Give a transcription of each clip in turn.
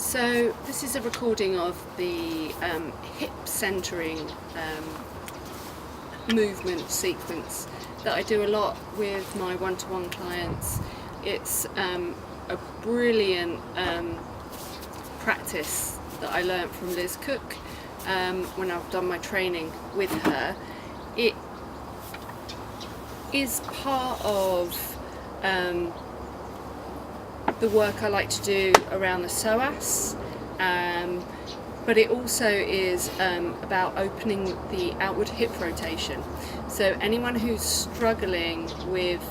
So this is a recording of the hip centering movement sequence that I do a lot with my one-to-one clients. It's a brilliant practice that I learnt from Liz Cook when I've done my training with her. It is part of the work I like to do around the psoas, but it also is about opening the outward hip rotation. So anyone who's struggling with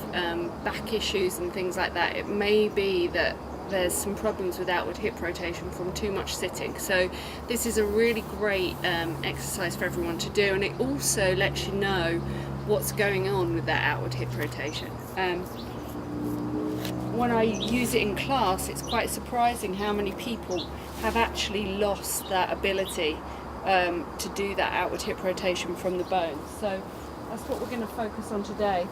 back issues and things like that, it may be that there's some problems with outward hip rotation from too much sitting. So this is a really great exercise for everyone to do, and it also lets you know what's going on with that outward hip rotation. When I use it in class, it's quite surprising how many people have actually lost that ability to do that outward hip rotation from the bones. So that's what we're going to focus on today.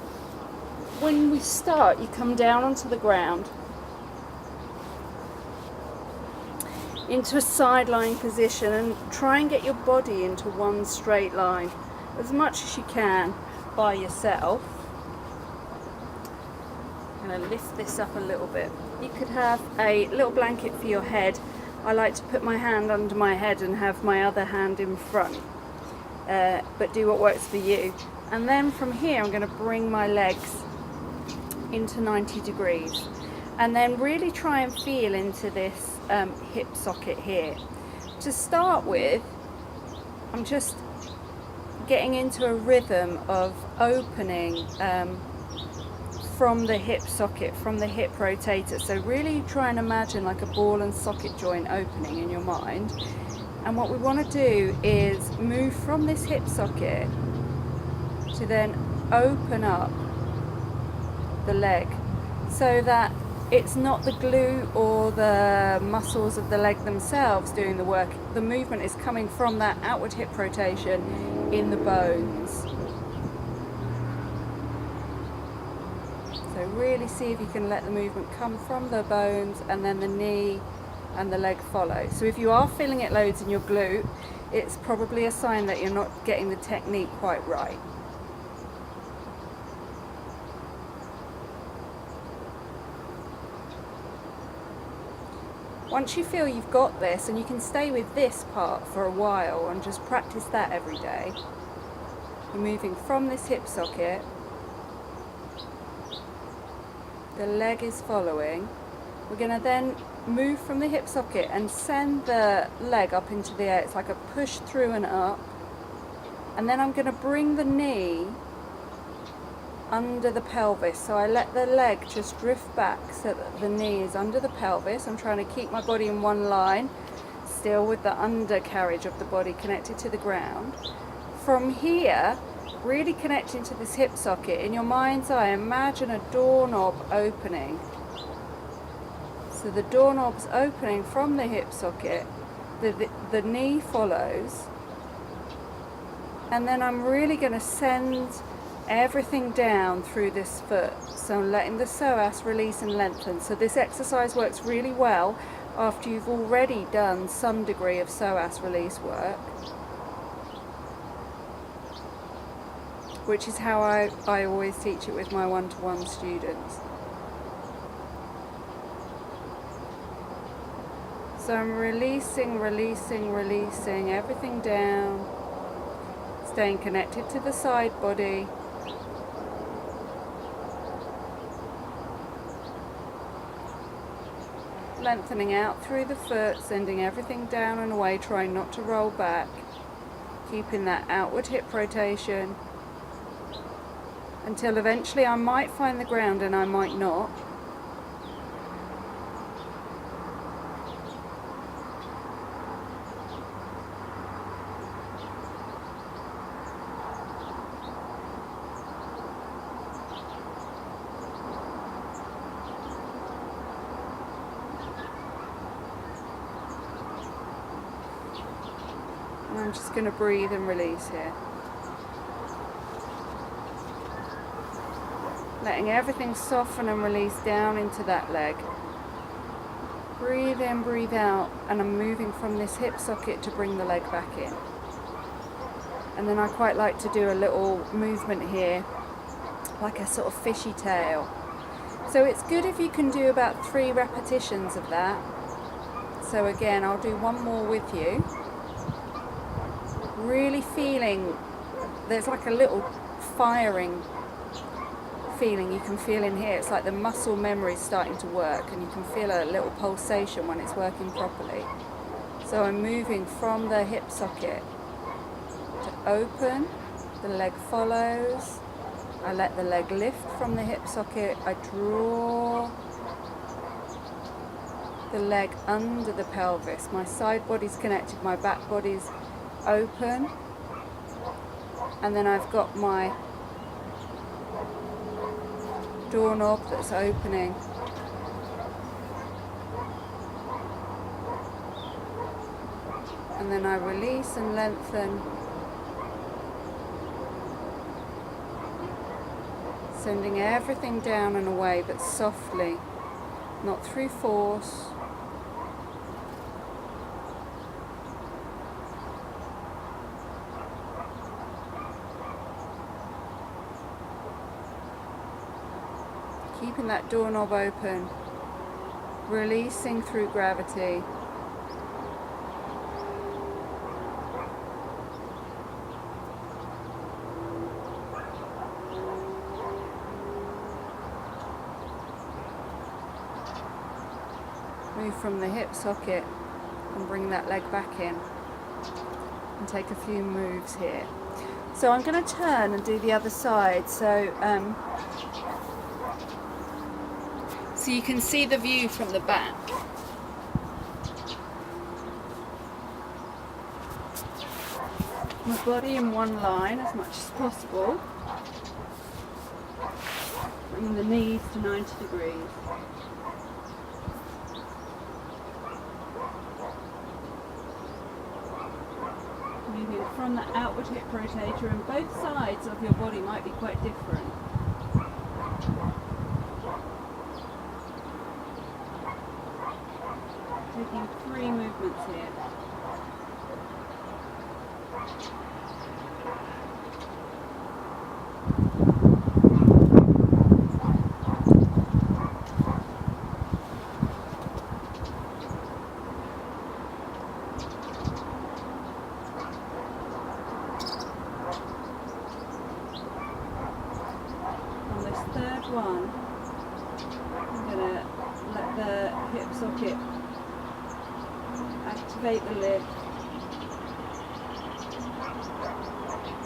When we start, you come down onto the ground into a side lying position and try and get your body into one straight line as much as you can by yourself. I'm going to lift this up a little bit. You could have a little blanket for your head. I like to put my hand under my head and have my other hand in front, but do what works for you. And then from here I'm going to bring my legs into 90 degrees and then really try and feel into this hip socket here. To start with, I'm just getting into a rhythm of opening from the hip socket, from the hip rotator. So really try and imagine like a ball and socket joint opening in your mind. And what we want to do is move from this hip socket to then open up the leg so that it's not the glute or the muscles of the leg themselves doing the work. The movement is coming from that outward hip rotation in the bones. So really see if you can let the movement come from the bones and then the knee and the leg follow. So if you are feeling it loads in your glute, it's probably a sign that you're not getting the technique quite right. Once you feel you've got this, and you can stay with this part for a while and just practice that every day, you're moving from this hip socket, the leg is following. We're going to then move from the hip socket and send the leg up into the air. It's like a push through and up. And then I'm going to bring the knee under the pelvis. So I let the leg just drift back so that the knee is under the pelvis. I'm trying to keep my body in one line, still with the undercarriage of the body connected to the ground. From here, really connecting to this hip socket. In your mind's eye, imagine a doorknob opening. So the doorknob's opening from the hip socket, the knee follows, and then I'm really going to send everything down through this foot. So I'm letting the psoas release and lengthen. So this exercise works really well after you've already done some degree of psoas release work, which is how I always teach it with my one-to-one students. So I'm releasing everything down, staying connected to the side body. Lengthening out through the foot, sending everything down and away, trying not to roll back, keeping that outward hip rotation, until eventually I might find the ground and I might not. And I'm just going to breathe and release here. Letting everything soften and release down into that leg. Breathe in, breathe out, and I'm moving from this hip socket to bring the leg back in. And then I quite like to do a little movement here, like a sort of fishy tail. So it's good if you can do about 3 repetitions of that. So again, I'll do one more with you. Really feeling, there's like a little firing feeling you can feel in here. It's like the muscle memory is starting to work, and you can feel a little pulsation when it's working properly. So I'm moving from the hip socket to open, the leg follows, I let the leg lift from the hip socket, I draw the leg under the pelvis, my side body's connected, my back body's open, and then I've got my doorknob that's opening. And then I release and lengthen, sending everything down and away, but softly, not through force. Keeping that doorknob open, releasing through gravity. Move from the hip socket and bring that leg back in, and take a few moves here. So I'm going to turn and do the other side, so you can see the view from the back. My body in one line as much as possible. Bring the knees to 90 degrees. Moving from the outward hip rotator, and both sides of your body might be quite different. Taking 3 movements here. On this third one, I'm going to let the hip socket activate the lift.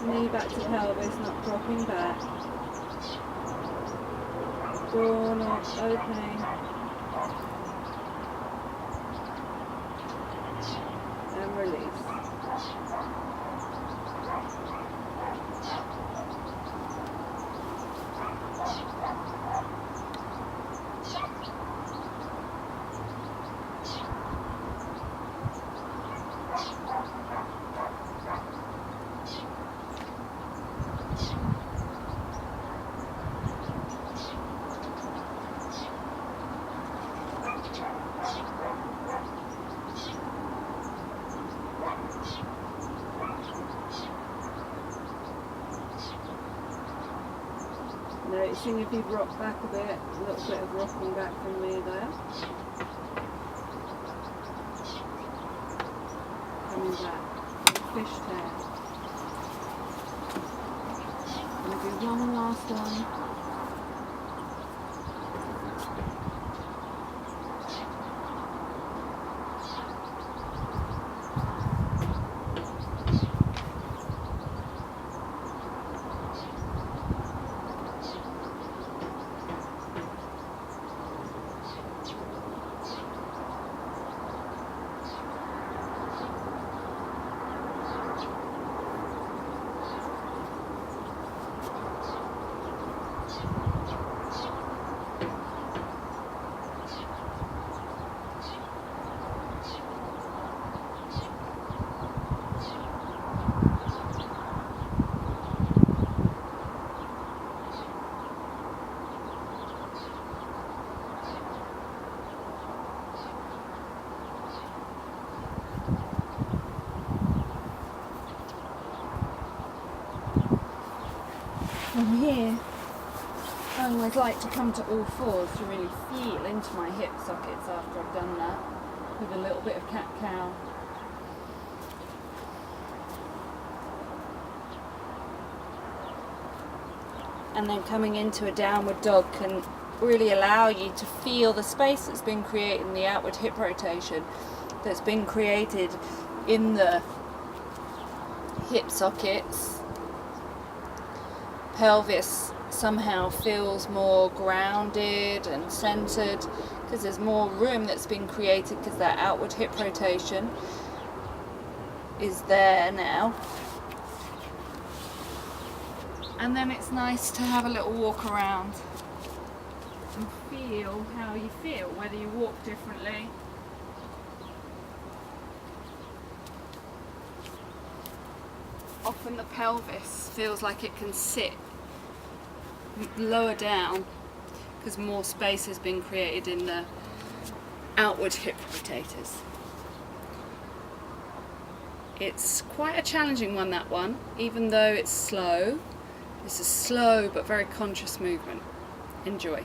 Knee back to pelvis, not dropping back. Doorknob opening. And release. Noticing if you rock back a bit, a little bit of rocking back from me there. Coming back, fishtail. I'm going to do one last one. from here, I always like to come to all fours to really feel into my hip sockets after I've done that, with a little bit of cat-cow. And then coming into a downward dog can really allow you to feel the space that's been created in the outward hip rotation, that's been created in the hip sockets. Pelvis somehow feels more grounded and centered because there's more room that's been created because that outward hip rotation is there now. And then it's nice to have a little walk around and feel how you feel, whether you walk differently. Often the pelvis feels like it can sit lower down because more space has been created in the outward hip rotators. It's quite a challenging one, that one, even though it's slow. It's a slow but very conscious movement. Enjoy.